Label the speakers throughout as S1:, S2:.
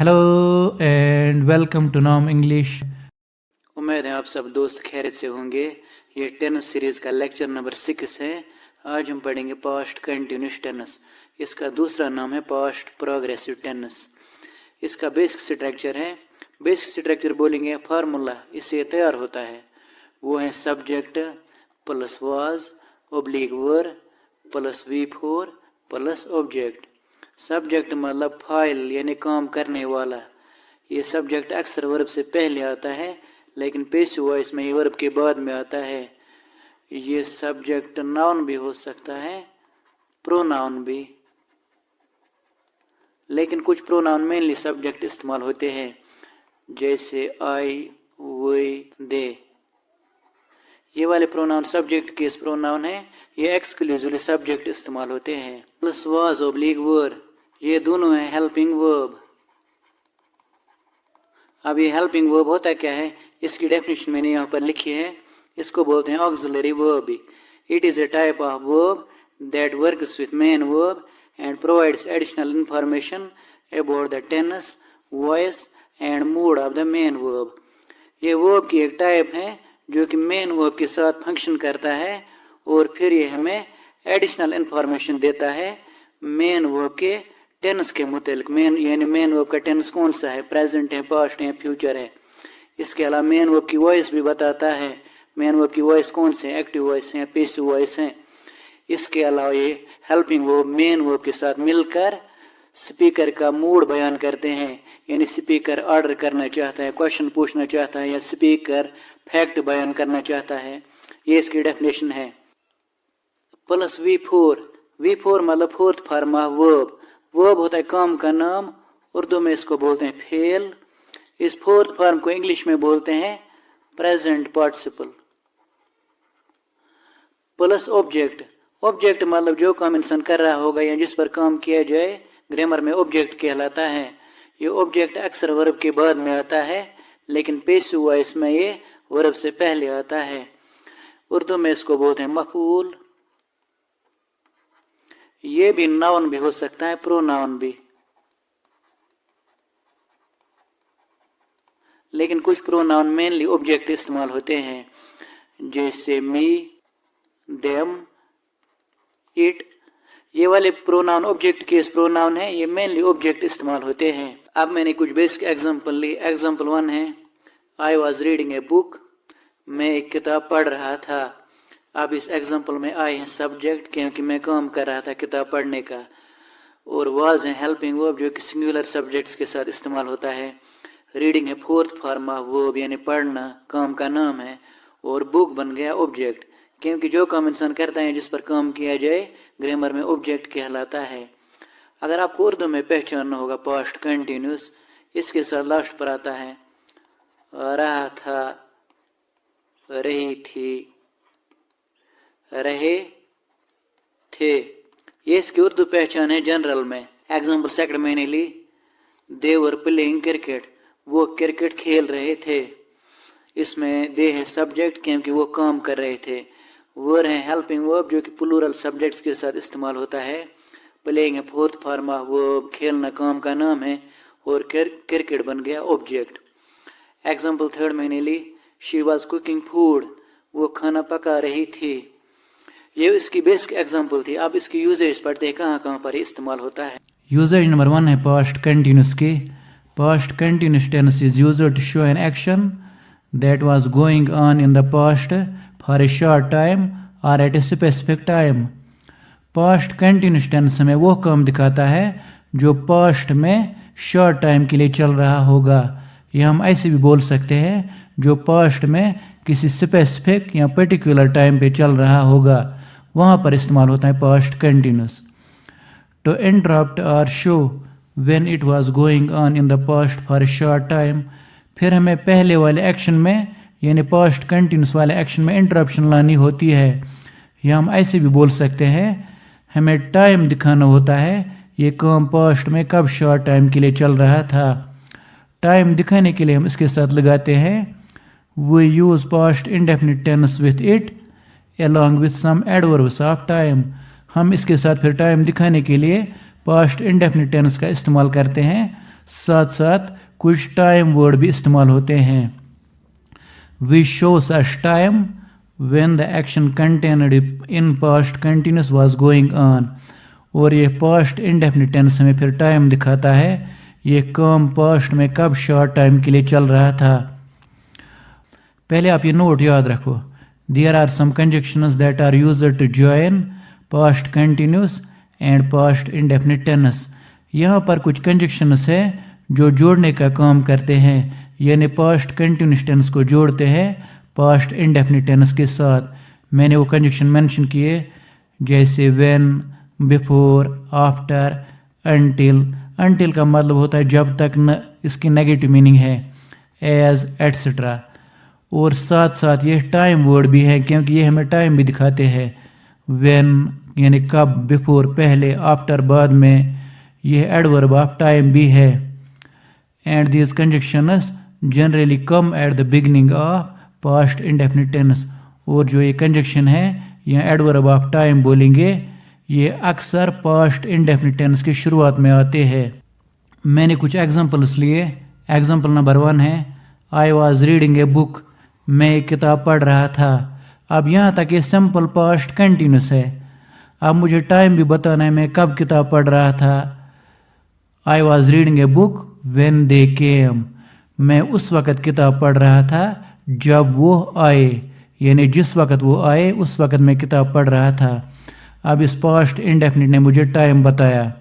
S1: Hello and welcome to Nom English.
S2: उम्मीद है आप सब दोस्त खैरियत से होंगे। ये टेनिस सीरीज़ का लेक्चर नंबर 6 है। आज हम पढ़ेंगे पास्ट कंटिन्यूस टेनिस। इसका दूसरा नाम है पास्ट प्रोग्रेसिव टेनिस। इसका बेसिक स्ट्रक्चर है, बेसिक स्ट्रक्चर बोलेंगे फार्मूला इससे तैयार होता है, वो है subject plus was oblique were plus V4 plus object. Subject मतलब फाइल यानी काम करने वाला। ये सब्जेक्ट अक्सर वर्ब से पहले आता है, लेकिन पैसिव वॉइस में ये वर्ब के बाद में आता है। ये सब्जेक्ट नाउन भी हो सकता है, प्रोनाउन भी, लेकिन कुछ प्रोनाउन मेनली सब्जेक्ट इस्तेमाल होते हैं, जैसे आई वी दे। ये वाले प्रोनाउन सब्जेक्ट केस प्रोनाउन है, ये एक्सक्लूसिवली सब्जेक्ट इस्तेमाल होते हैं। प्लस वाज ओब्लिक वर, ये दोनों है हेल्पिंग वर्ब। अब ये हेल्पिंग वर्ब होता क्या है, इसकी डेफिनेशन मैंने यहाँ पर लिखी है। इसको बोलते हैं auxiliary verb. It is a type of verb that works with main verb and provides additional information about the tense, voice and mood of the main verb. ये वर्ब की एक टाइप है जो कि मेन वर्ब के साथ function करता है और फिर ये हमें एडिशनल इंफॉर्मेशन देता है मेन वर्ब के टेंस के मुतालिक। मेन यानी मेन वर्ब का टेंस कौन सा है, प्रेजेंट है, पास्ट है, फ्यूचर है। इसके अलावा मेन वर्ब की वॉइस भी बताता है, मेन वर्ब की वॉइस कौन से, एक्टिव वॉइस है, पैसिव वॉइस है। इसके अलावा ये हेल्पिंग वर्ब मेन वर्ब के साथ मिलकर स्पीकर का मूड बयान करते हैं, यानी स्पीकर ऑर्डर करना चाहता है, क्वेश्चन पूछना चाहता है, या स्पीकर फैक्ट बयान करना चाहता है। ये इसकी डेफिनेशन है। प्लस V4 मतलब fourth form of verb. Verb होता है काम का नाम, उर्दू में इसको बोलते हैं फेल। इस फोर्थ फॉर्म को इंग्लिश में बोलते हैं प्रेजेंट पार्टिसिपल। प्लस ऑब्जेक्ट मतलब जो काम इंसान कर रहा होगा या जिस पर काम किया जाए, ग्रामर में ऑब्जेक्ट कहलाता है। ये ऑब्जेक्ट अक्सर वर्ब के बाद में आता है, लेकिन पैसिव वॉइस में ये वर्ब से पहले आता है। उर्दू में इसको बोलते हैं मफूल। ये भी नाउन भी हो सकता है, प्रोनाउन भी, लेकिन कुछ प्रोनाउन मेनली ऑब्जेक्ट इस्तेमाल होते हैं, जैसे मी, देम, इट। ये वाले प्रोनाउन ऑब्जेक्ट केस प्रोनाउन है, ये मेनली ऑब्जेक्ट इस्तेमाल होते हैं। अब मैंने कुछ बेसिक एग्जांपल ली। एग्जांपल 1 है आई वॉज रीडिंग ए बुक, मैं एक किताब पढ़ रहा था। अब इस एग्जांपल में आई है सब्जेक्ट, क्योंकि मैं काम कर रहा था किताब पढ़ने का, और वाज है हेल्पिंग वर्ब जो कि सिंगुलर सब्जेक्ट्स के साथ इस्तेमाल होता है। रीडिंग है फोर्थ फॉर्म ऑफ वर्ब यानी पढ़ना, काम का नाम है, और बुक बन गया ऑब्जेक्ट, क्योंकि जो काम इंसान करता है जिस पर काम किया जाए ग्रामर में ऑब्जेक्ट कहलाता है। अगर आपको उर्दू में पहचानना होगा पास्ट कंटिन्यूस, इसके साथ लास्ट पर आता है रहा था, रही थी, रहे थे। ये इसकी उर्दू पहचान है जनरल में। एग्जाम्पल सेकंड मैंने ली, दे वर प्लेइंग क्रिकेट, वो क्रिकेट खेल रहे थे। इसमें दे है सब्जेक्ट क्योंकि वो काम कर रहे थे। वर है हेल्पिंग वर्ब जो कि प्लूरल सब्जेक्ट्स के साथ इस्तेमाल होता है। प्लेइंग है फोर्थ फॉर्म ऑफ वर्ब, खेलना काम का नाम है, और क्रिकेट बन गया ऑब्जेक्ट। एग्जाम्पल थर्ड मैंने ली, शी वॉज कुकिंग फूड, वो खाना पका रही थी। ये इसकी बेसिक एग्जाम्पल थी। अब इसकी यूजेज पढ़ते हैं कहाँ कहाँ पर इस्तेमाल होता है।
S1: यूजेज नंबर 1 है पास्ट कंटिन्यूस के। Past continuous tense is used to show an action that was going on in the past for a short time और at a specific time. Past continuous tense में वो काम दिखाता है जो past में शॉर्ट टाइम के लिए चल रहा होगा, या हम ऐसे भी बोल सकते हैं जो पास्ट में किसी स्पेसिफिक या पर्टिकुलर टाइम पे चल रहा होगा, वहाँ पर इस्तेमाल होता है पास्ट कंटिन्यूस। टू इंटरप्ट और show when it was going on in the past for a short time. फिर हमें पहले वाले एक्शन में यानी पास्ट कंटिन्यूस वाले एक्शन में इंटरप्शन लानी होती है, या हम ऐसे भी बोल सकते हैं हमें टाइम दिखाना होता है ये काम पास्ट में कब शॉर्ट टाइम के लिए चल रहा था। टाइम दिखाने के लिए हम इसके साथ लगाते हैं we use past indefinite tense with it along with some adverbs of time। हम इसके साथ फिर टाइम दिखाने के लिए पास्ट इंडेफिनिट टेंस का इस्तेमाल करते हैं साथ साथ कुछ टाइम वर्ड भी इस्तेमाल होते हैं. Which shows us time when the action contained in past continuous was going on. और ये past indefinite tense में फिर टाइम दिखाता है, ये काम past में कब शॉर्ट टाइम के लिए चल रहा था. पहले आप ये नोट याद रखो. There are some conjunctions that are used to join past continuous and past indefinite tense. यहाँ पर कुछ conjunctions है जो जोड़ने का काम करते हैं, यानी पास्ट कंटिन्यूस टेंस को जोड़ते हैं पास्ट इंडेफिनिट टेंस के साथ. मैंने वो कंजक्शन मेंशन किए जैसे व्हेन, बिफोर, आफ्टर, अंटिल का मतलब होता है जब तक न, इसकी नेगेटिव मीनिंग है, एज, एट्सेट्रा. और साथ साथ ये टाइम वर्ड भी है क्योंकि ये हमें टाइम भी दिखाते हैं. व्हेन यानी कब, बिफोर पहले, आफ्टर बाद में, ये एडवर्ब ऑफ टाइम भी है. And this conjunctions generally come at the beginning of past indefinite tense. और जो ये कंजक्शन है या एडवर्ब ऑफ टाइम बोलेंगे, ये अक्सर पास्ट इंडेफिनिट टेंस की शुरुआत में आते हैं. मैंने कुछ एग्जांपल्स लिए. एग्जांपल नंबर 1 है आई वॉज रीडिंग ए बुक. मैं एक किताब पढ़ रहा था. अब यहाँ तक ये सिंपल पास्ट कंटिन्यूस है. अब मुझे टाइम भी बताना है मैं कब किताब पढ़ रहा था. I was reading a book when they came. मैं उस वक़्त किताब पढ़ रहा था जब वो आए, यानी जिस वक़्त वो आए उस वक़्त मैं किताब पढ़ रहा था. अब इस पास्ट इंडेफिनिट ने मुझे टाइम बताया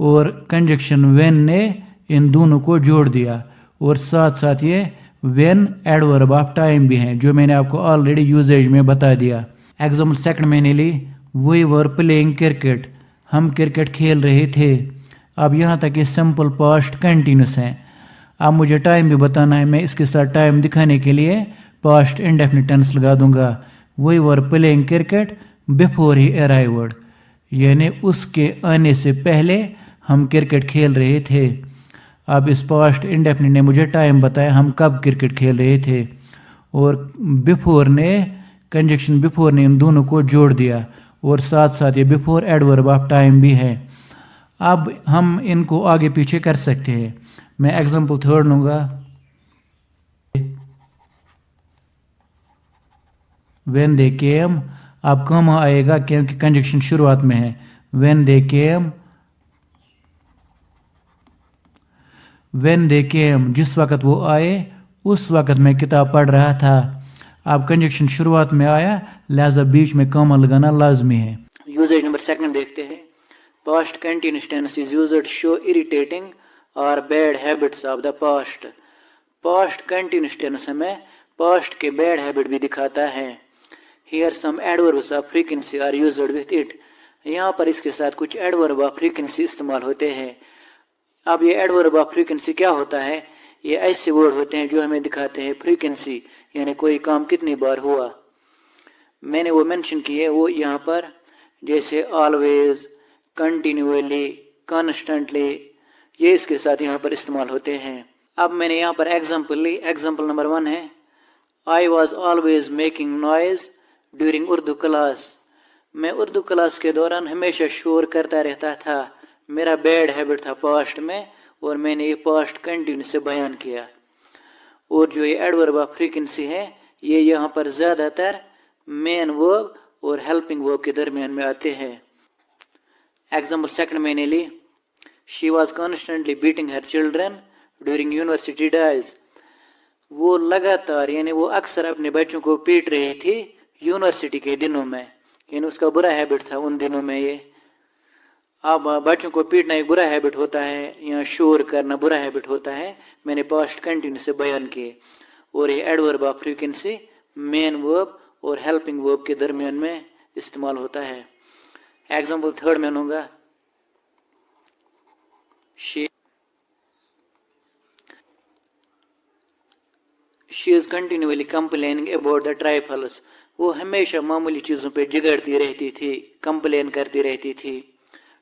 S1: और कंजक्शन व्हेन ने इन दोनों को जोड़ दिया. और साथ साथ ये व्हेन एडवर्ब ऑफ टाइम भी हैं जो मैंने आपको ऑलरेडी यूजेज में बता दिया. एग्जाम्पल सेकंड मैंने ली वी वर प्लेइंग क्रिकेट. हम क्रिकेट खेल रहे थे. अब यहाँ तक ये सिंपल पास्ट कंटिन्यूस हैं. अब मुझे टाइम भी बताना है, मैं इसके साथ टाइम दिखाने के लिए पास्ट इंडेफिनिट टेंस लगा दूंगा. We were playing cricket before he arrived, यानी उसके आने से पहले हम क्रिकेट खेल रहे थे. अब इस पास्ट इंडेफिनिट ने मुझे टाइम बताया हम कब क्रिकेट खेल रहे थे. और बिफोर ने, कंजक्शन बिफोर ने इन दोनों को जोड़ दिया और साथ साथ ये बिफोर एडवर्ब ऑफ टाइम भी है. अब हम इनको आगे पीछे कर सकते हैं. मैं एग्जाम्पल थर्ड लूँगा. व्हेन दे केम. अब कम आएगा क्योंकि कंजक्शन शुरुआत में है. When they came, when they केम जिस वक़्त वो आए उस वक़्त मैं किताब पढ़ रहा था. अब कंजक्शन शुरुआत में आया लिहाजा बीच में कॉमा लगाना लाजमी है.
S2: यूजेज नंबर 2 देखते हैं. Past continuous tense is used to show irritating और bad habits of the past. Past continuous tense में पास्ट के बैड हैबिट भी दिखाता है. Here some adverbs of frequency are used with it. यहाँ पर इसके साथ कुछ एडवर्ब ऑफ फ्रीक्वेंसी इस्तेमाल होते हैं. अब ये एडवर्ब ऑफ फ्रीक्वेंसी क्या होता है? ये ऐसे वर्ड होते हैं जो हमें दिखाते हैं फ्रीक्वेंसी, यानी कोई काम कितनी बार हुआ. मैंने वो मेंशन किए वो यहाँ पर, जैसे ऑलवेज, कंटिन्यूअली, कॉन्स्टेंटली, ये इसके साथ यहाँ पर इस्तेमाल होते हैं. अब मैंने यहाँ पर एग्जाम्पल ली. एग्जाम्पल नंबर 1 है I was always making noise during Urdu class. मैं उर्दू क्लास के दौरान हमेशा शोर करता रहता था. मेरा बैड हैबिट था पास्ट में और मैंने ये पास्ट कंटिन्यूस से बयान किया. और जो ये एडवर्ब ऑफ फ्रीक्वेंसी है ये यहाँ पर ज़्यादातर मेन वर्ब और हेल्पिंग वर्ब के दरमियान में आते हैं. एग्जाम्पल 2 मैंने ली she was constantly beating her children during university days. वो लगातार यानी वो अक्सर अपने बच्चों को पीट रही थी यूनिवर्सिटी के दिनों में, यानी उसका बुरा हैबिट था उन दिनों में ये. अब बच्चों को पीटना एक बुरा हैबिट होता है या शोर करना बुरा हैबिट होता है. मैंने पास्ट कंटिन्यूस से बयान किए. और ये adverb of frequency main verb और हेल्पिंग वर्ब के दरमियान में इस्तेमाल होता है. एग्जाम्पल 3 में लूँगा she is continually complaining about the trifles. वो हमेशा मामूली चीज़ों पे झगड़ती रहती थी, कंप्लेन करती रहती थी.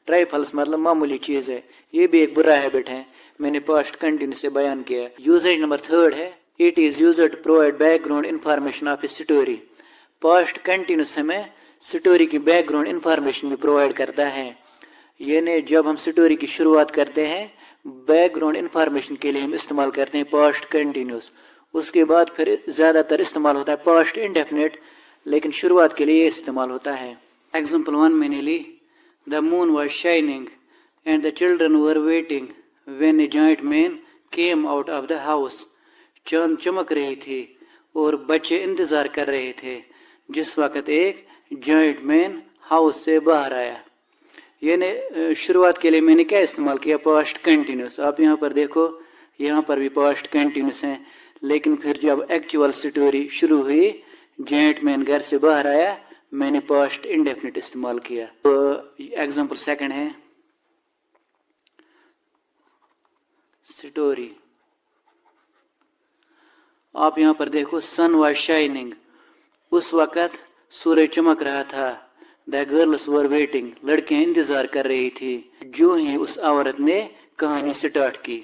S2: ट्राइफल्स मतलब मामूली चीज़ है, ये भी एक बुरा हैबिट है. मैंने पास्ट कंटिन्यूस से बयान किया. यूजेज नंबर 3 है it is used to provide background information of a story. Past continuous हमें स्टोरी की बैकग्राउंड इन्फॉर्मेशन भी प्रोवाइड करता है. यानी जब हम स्टोरी की शुरुआत करते हैं बैकग्राउंड इंफॉर्मेशन के लिए हम इस्तेमाल करते हैं पास्ट कंटिन्यूस। उसके बाद फिर ज़्यादातर इस्तेमाल होता है पास्ट इंडेफिनिट, लेकिन शुरुआत के लिए ये इस्तेमाल होता है। एग्जाम्पल 1 मैंने ली, the moon was shining and the children were waiting when a giant man came out of the house. चांद चमक रही थी और बच्चे इंतजार कर रहे थे जिस वक्त एक जॉइंट मैन हाउस से बाहर आया। यानी शुरुआत के लिए मैंने क्या इस्तेमाल किया, पास्ट कंटिन्यूस। आप यहाँ पर देखो, यहाँ पर भी पास्ट कंटिन्यूस है, लेकिन फिर जब एक्चुअल स्टोरी शुरू हुई, जॉइंट मैन घर से बाहर आया, मैंने पास्ट इंडेफिनिट इस्तेमाल किया। तो एग्जाम्पल 2 है स्टोरी। आप यहाँ पर देखो, सन वाज शाइनिंग, उस वक़्त सूरज चमक रहा था। द गर्ल्स वर वेटिंग, लड़कियां इंतजार कर रही थी। जो ही उस औरत ने कहानी स्टार्ट की।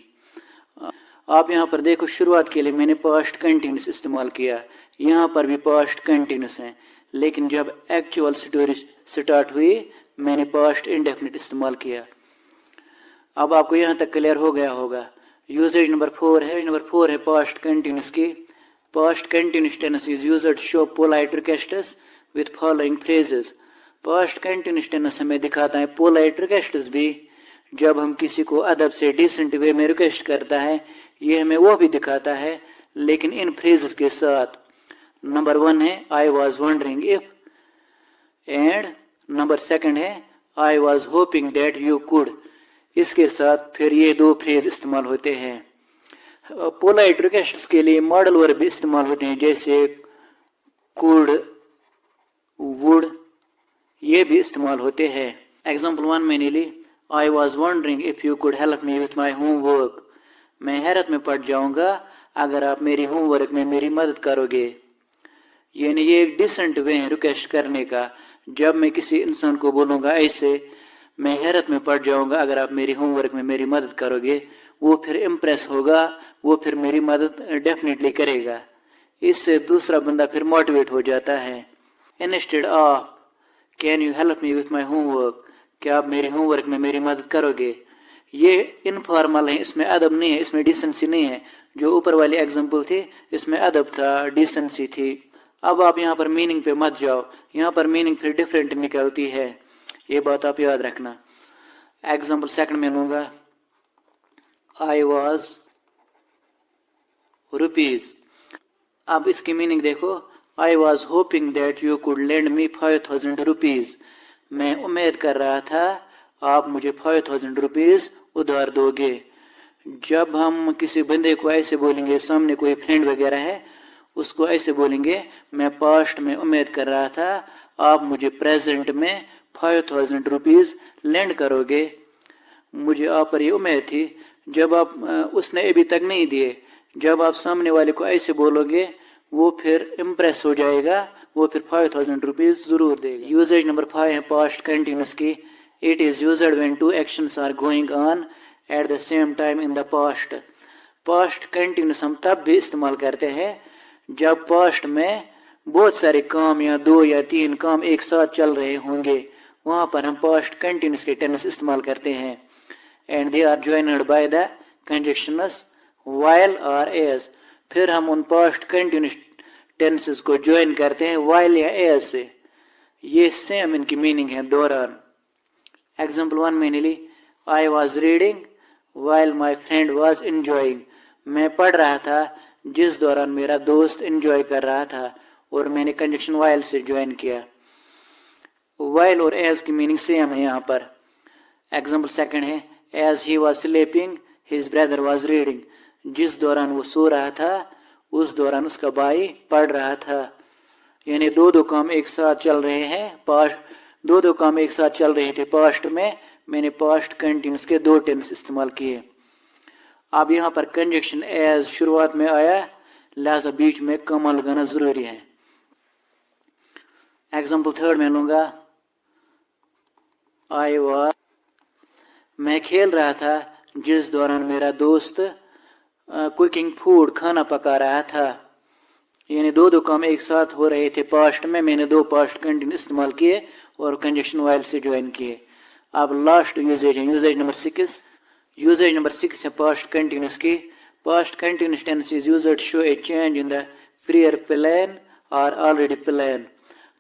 S2: आप यहाँ पर देखो, शुरुआत के लिए मैंने पास्ट कंटिन्यूस इस्तेमाल किया, यहाँ पर भी पास्ट कंटिन्यूस है, लेकिन जब एक्चुअल स्टोरी स्टार्ट हुई मैंने पास्ट इंडेफिनिट इस्तेमाल किया। अब आपको यहाँ तक क्लियर हो गया होगा। यूजेज नंबर 4 है। नंबर 4 है पास्ट कंटिन्यूस की। Past continuous tense is used to show polite requests with following phrases. Past continuous tense हमें दिखाता है पोलाइट रिक्वेस्ट्स भी, जब हम किसी को अदब से डिसेंट वे में रिक्वेस्ट करता है, ये हमें वो भी दिखाता है, लेकिन इन फ्रेजेस के साथ। नंबर 1 है आई was wondering if, and number 2 है I was hoping that you could. इसके साथ फिर ये 2 फ्रेज इस्तेमाल होते हैं। पोलाइट रिक्वेस्ट्स के लिए मॉडल वर्ब भी इस्तेमाल होते हैं, जैसे कुड, वुड, ये भी इस्तेमाल होते हैं। एग्जाम्पल 1 मैंने ली, I was wondering if you could help me with my homework. मैं हैरत में पड़ जाऊंगा अगर आप मेरी होमवर्क में मेरी मदद करोगे। यानी ये एक डिसेंट वे है रिक्वेस्ट करने का। जब मैं किसी इंसान को बोलूँगा ऐसे, मैं हैरत में पड़ जाऊंगा अगर आप मेरी होमवर्क में मेरी मदद करोगे, वो फिर इम्प्रेस होगा, वो फिर मेरी मदद डेफिनेटली करेगा। इससे दूसरा बंदा फिर मोटिवेट हो जाता है। Instead of can you help me with my homework, क्या आप मेरी होमवर्क में मेरी मदद करोगे। ये इनफॉर्मल है, इसमें अदब नहीं है, इसमें डिसेंसी नहीं है। जो ऊपर वाली एग्जाम्पल थी इसमें अदब था, डिसेंसी थी। अब आप यहाँ पर मीनिंग पे मत जाओ, यहाँ पर मीनिंग फिर डिफरेंट निकलती है, ये बात आप याद रखना। एग्जाम्पल 2 में लूँगा, आई वॉज रुपीज। अब इसकी मीनिंग देखो, I was hoping that you could lend me 5000 rupees. मैं उम्मीद कर रहा था आप मुझे 5000 रुपीज उधार दोगे। जब हम किसी बंदे को ऐसे बोलेंगे, सामने कोई फ्रेंड वगैरह है, उसको ऐसे बोलेंगे, मैं पास्ट में उम्मीद कर रहा था आप मुझे प्रेजेंट में 5000 रुपीज लेंड करोगे। मुझे आप पर ये उम्मीद थी। जब आप उसने अभी तक नहीं दिए, जब आप सामने वाले को ऐसे बोलोगे, वो फिर इम्प्रेस हो जाएगा, वो फिर 5000 रुपीज जरूर देगा। यूजेज नंबर 5 है पास्ट कंटिन्यूस की। It is used when 2 actions are going on at the same time in the past. Past continuous हम तब भी इस्तेमाल करते हैं जब पास्ट में बहुत सारे काम या 2 या 3 काम एक साथ चल रहे होंगे, वहाँ पर हम पास्ट कंटिन्यूस के टेंस इस्तेमाल करते हैं। And they are joined by the conjunctions while और as। फिर हम उन पास्ट कंटिन्यूस टेंसेस को ज्वाइन करते हैं while या as से। ये सेम इनकी मीनिंग है, दौरान। एग्जाम्पल 1 मैंने ली, I was reading while my friend was enjoying। मैं पढ़ रहा था जिस दौरान मेरा दोस्त enjoy कर रहा था, और मैंने कंजक्शन while से ज्वाइन किया। while और as की मीनिंग सेम है यहाँ पर। एग्जाम्पल 2 है, as he was sleeping his brother was reading। जिस दौरान वो सो रहा था उस दौरान उसका भाई पढ़ रहा था। यानी 2 काम एक साथ चल रहे हैं, पास्ट 2 काम एक साथ चल रहे थे पास्ट में। मैंने पास्ट कंटिन्यूस के 2 टेंस इस्तेमाल किए। अब यहाँ पर कंजक्शन एज शुरुआत में आया, लिहाजा बीच में कॉमा लगाना जरूरी है। एग्जाम्पल 3 में लूँगा, आई वॉज, मैं खेल रहा था जिस दौरान मेरा दोस्त कुकिंग फूड खाना पका रहा था। यानी 2 काम एक साथ हो रहे थे पास्ट में। मैंने 2 पास्ट कंटिन्यूस इस्तेमाल किए और कंजक्शन वाइल से ज्वाइन किए। अब लास्ट यूजेज है, यूजेज नंबर 6। यूजेज नंबर 6 है पास्ट कंटिन्यूस की. Past continuous tense is used to show a change in the prior plan और ऑलरेडी प्लान.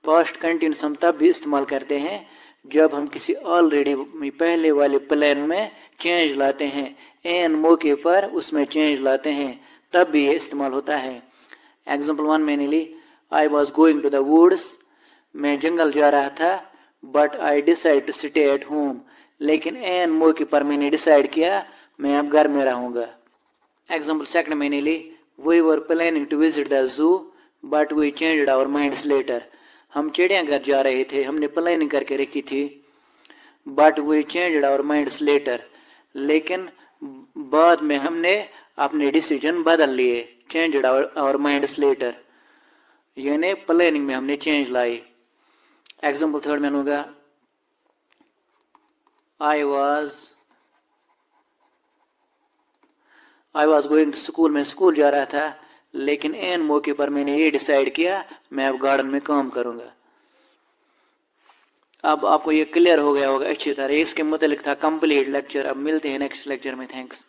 S2: पास्ट कंटिन्यूस हम तब भी इस्तेमाल करते हैं जब हम किसी ऑलरेडी पहले वाले प्लान में चेंज लाते हैं, एन मौके पर उसमें चेंज लाते हैं, तब भी ये इस्तेमाल होता है. एग्जाम्पल 1 मैंने ली, I was going to the woods, मैं जंगल जा रहा था, but I decide to stay at home, लेकिन एन मौके पर मैंने डिसाइड किया मैं अब घर में रहूँगा. एग्जाम्पल 2 मैंने ली, we were planning to visit the zoo but we changed our minds later. हम चिड़ियाघर जा रहे थे, हमने प्लानिंग करके रखी थी, but we changed our minds later, लेकिन बाद में हमने अपने डिसीजन बदल लिए. चेंज्ड आवर माइंड्स लेटर यानी प्लानिंग में हमने चेंज लाई. एग्जाम्पल 3 में होगा, I was going to school, मैं स्कूल जा रहा था, लेकिन एन मौके पर मैंने ये डिसाइड किया मैं अब गार्डन में काम करूंगा. अब आपको ये क्लियर हो गया होगा अच्छी तरह. इसके मुतालिक था कंप्लीट लेक्चर. अब मिलते हैं नेक्स्ट लेक्चर में. थैंक्स.